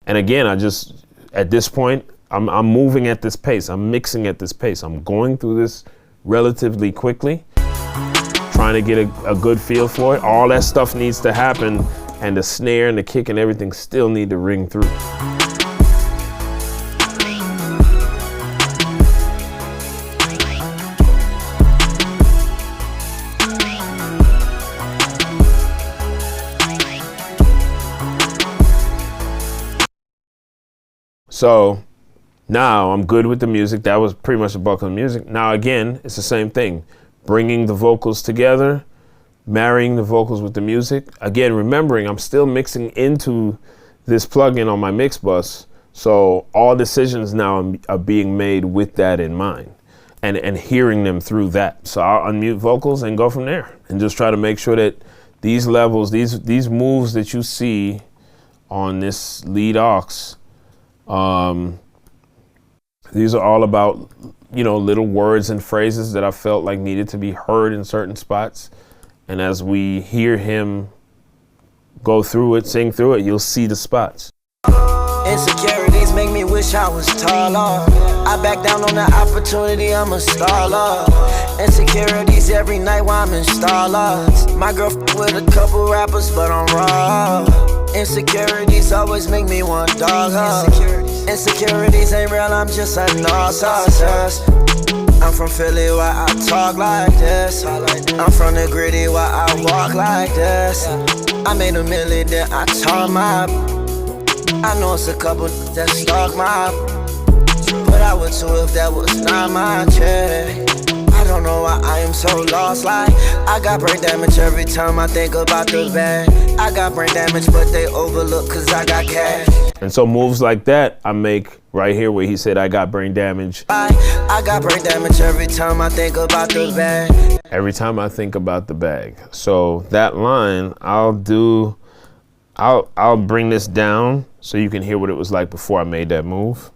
And again, at this point, I'm moving at this pace. I'm mixing at this pace. I'm going through this relatively quickly, trying to get a good feel for it. All that stuff needs to happen, and the snare and the kick and everything still need to ring through. So now I'm good with the music. That was pretty much the bulk of the music. Now again, it's the same thing. Bringing the vocals together, marrying the vocals with the music. Again, remembering I'm still mixing into this plugin on my mix bus. So all decisions now are being made with that in mind and hearing them through that. So I'll unmute vocals and go from there and just try to make sure that these levels, these moves that you see on this lead aux, these are all about, little words and phrases that I felt like needed to be heard in certain spots. And as we hear him go through it, sing through it, you'll see the spots. Insecurities make me wish I was taller. I back down on the opportunity, I'm a staller. Insecurities every night while I'm in Starlords. My girl with a couple rappers, but I'm raw. Insecurities always make me want dog hugs. Insecurities ain't real, I'm just a narcissist. I'm from Philly, why I talk like this. I'm from the gritty, why I walk like this. I made a million, then I taught my. I know it's a couple that stalk my, but I would too if that was not my check. I don't know why I am so lost, like I got brain damage every time I think about the bag. I got brain damage, but they overlook cause I got cash. And so moves like that I make right here where he said I got brain damage. I got brain damage every time I think about the bag. Every time I think about the bag. So that line, I'll bring this down so you can hear what it was like before I made that move.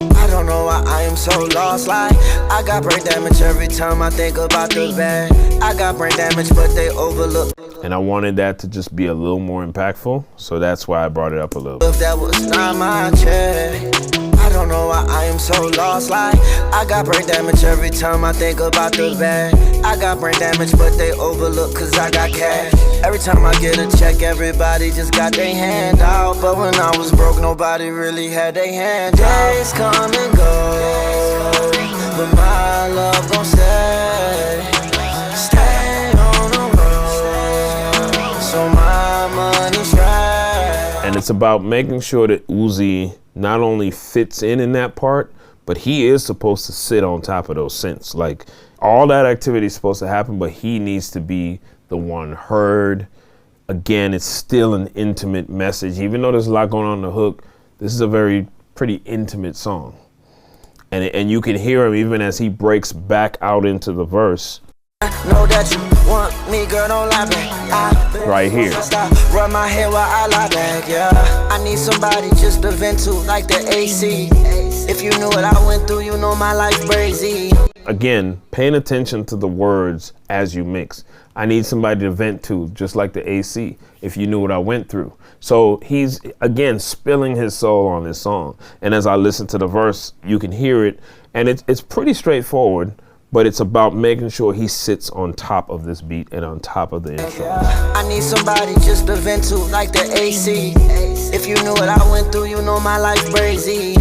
I don't know why I am so lost, like I got brain damage every time I think about the bag. I got brain damage, but they overlook. And I wanted that to just be a little more impactful, so that's why I brought it up a little bit. If that was not my check, I don't know why I am so lost, like I got brain damage every time I think about the bag. I got brain damage, but they overlook cause I got cash. Every time I get a check, everybody just got their hand out. But when I was broke, nobody really had their hand out. Days come and go, but my love gon' stay. Stay on the road, so my money's right. And it's about making sure that Uzi not only fits in that part, but he is supposed to sit on top of those synths. Like all that activity is supposed to happen, but he needs to be the one heard. Again, it's still an intimate message. Even though there's a lot going on in the hook, this is a pretty intimate song. And you can hear him even as he breaks back out into the verse. Know that you want me, girl, don't lie back. Right here. Run my hair while I lie back, yeah. I need somebody just to vent to, like the AC. If you knew what I went through, you know my life crazy. Again, paying attention to the words as you mix. I need somebody to vent to, just like the AC, if you knew what I went through. So he's, again, spilling his soul on this song. And as I listen to the verse, you can hear it. And it's pretty straightforward, but it's about making sure he sits on top of this beat and on top of the intro. I need somebody just to vent to, like the AC. If you knew what I went through, you know my life crazy.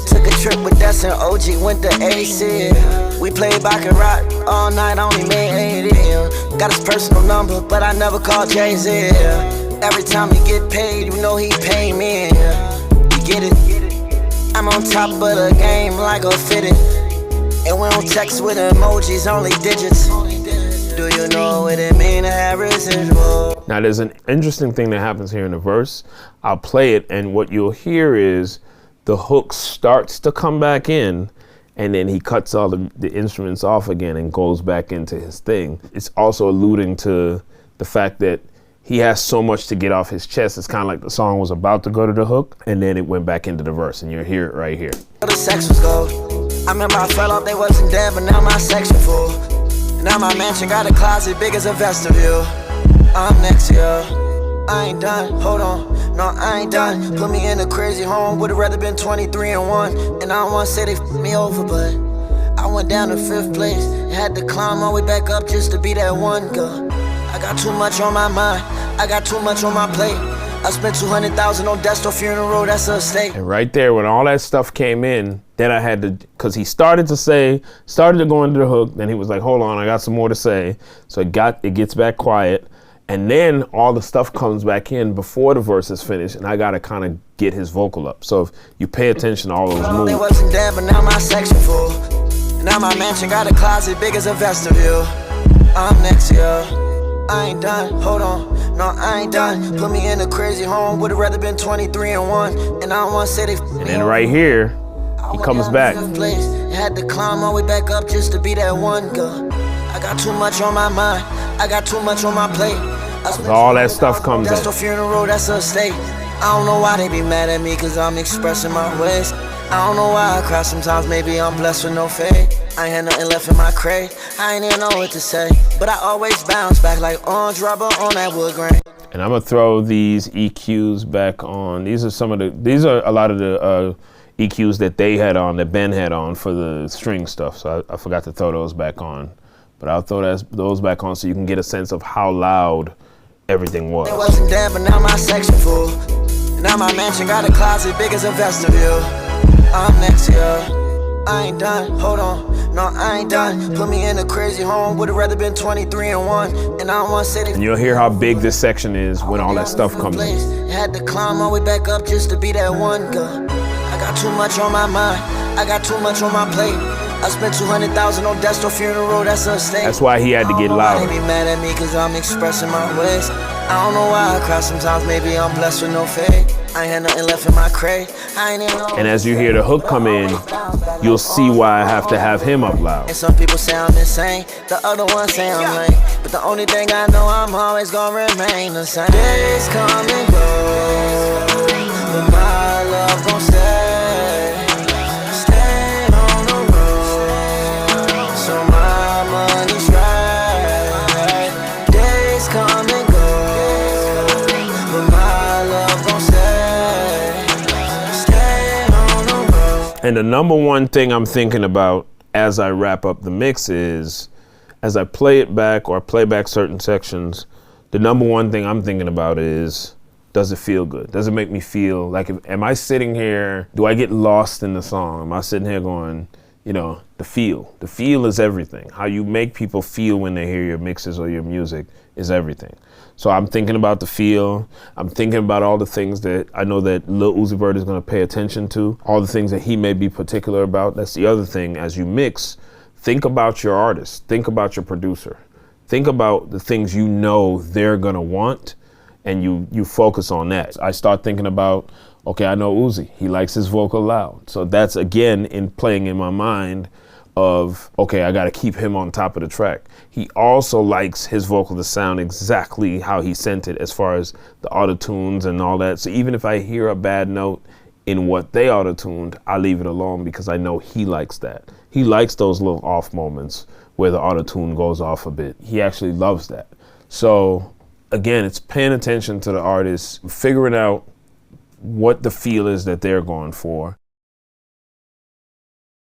Took a trip with Des and OG, went to AC. We played baccarat all night, only made 80. Got his personal number, but I never called Jay-Z. Every time he get paid, you know he pay me. You get it? I'm on top of the game like a fitted. And we don't text with emojis, only digits. Do you know what it mean to have residual? Now there's an interesting thing that happens here in the verse. I'll play it, and what you'll hear is the hook starts to come back in, and then he cuts all the instruments off again and goes back into his thing. It's also alluding to the fact that he has so much to get off his chest. It's kind of like the song was about to go to the hook, and then it went back into the verse, and you'll hear it right here. The sex was gold. I remember I fell off, they wasn't dead, but now my section full. Now my mansion got a closet big as a vestibule. I'm next to you. I ain't done, hold on, no, I ain't done. Put me in a crazy home, would've rather been 23-1. And I don't wanna say they f***ed me over, but I went down to 5th place. Had to climb my way back up just to be that one girl. I got too much on my mind, I got too much on my plate. I spent $200,000 on death, funeral, that's a estate. And right there, when all that stuff came in, then I had to, because he started to go into the hook, then he was like, hold on, I got some more to say. So it gets back quiet. And then all the stuff comes back in before the verse is finished, and I gotta kind of get his vocal up. So if you pay attention to all those moves. They wasn't there, but now my section full. Now my mansion got a closet big as a vestibule. I'm next year. I ain't done, hold on, no, I ain't done. Put me in a crazy home, would've rather been 23-1. And I don't wanna say they f***ed me And then right here, he comes back. Had to climb my way back up just to be that one girl. I got too much on my mind, I got too much on my plate. All that stuff comes That's in. the funeral, that's a estate. I don't know why they be mad at me, cause I'm expressing my ways. I don't know why I cry sometimes, maybe I'm blessed with no fade. I ain't had nothing left in my crate, I ain't even know what to say. But I always bounce back like orange rubber on that wood grain. And I'm gonna throw these EQs back on. These are a lot of the EQs that they had on, that Ben had on for the string stuff. So I forgot to throw those back on. But I'll throw those back on so you can get a sense of how loud everything was. It wasn't there, but now my section full. Now my mansion got a closet big as a vestibule. I'm next year. I ain't done, hold on, no, I ain't done. Put me in a crazy home, would've rather been 23-1. And I don't wanna say they. And you'll hear how big this section is when all that stuff comes in. Had to climb my way back up just to be that one girl. I got too much on my mind, I got too much on my plate. I spent $200,000 on death, funeral, that's a estate. That's why he had to get louder. They be mad at me cause I'm expressing my ways. I don't know why I cry sometimes, maybe I'm blessed with no fade. I ain't had nothing left in my crate, I ain't even know. And as you hear the hook come in, you'll see why I have to have him up loud. And some people say I'm insane, the other ones say I'm lame. But the only thing I know, I'm always gonna remain the same. Days come and go, but my love gon' stay. And the number one thing I'm thinking about as I wrap up the mix is, as I play it back or play back certain sections, the number one thing I'm thinking about is, does it feel good? Does it make me feel like, am I sitting here, do I get lost in the song? Am I sitting here going, you know, the feel. The feel is everything. How you make people feel when they hear your mixes or your music is everything. So I'm thinking about the feel. I'm thinking about all the things that I know that Lil Uzi Vert is going to pay attention to, all the things that he may be particular about. That's the other thing. As you mix, think about your artist. Think about your producer. Think about the things you know they're going to want, and you focus on that. I start thinking about, okay, I know Uzi. He likes his vocal loud. So that's, again, in playing in my mind of, okay, I got to keep him on top of the track. He also likes his vocal to sound exactly how he sent it as far as the auto-tunes and all that. So even if I hear a bad note in what they auto-tuned, I leave it alone because I know he likes that. He likes those little off moments where the auto-tune goes off a bit. He actually loves that. So again, it's paying attention to the artist, figuring out what the feel is that they're going for.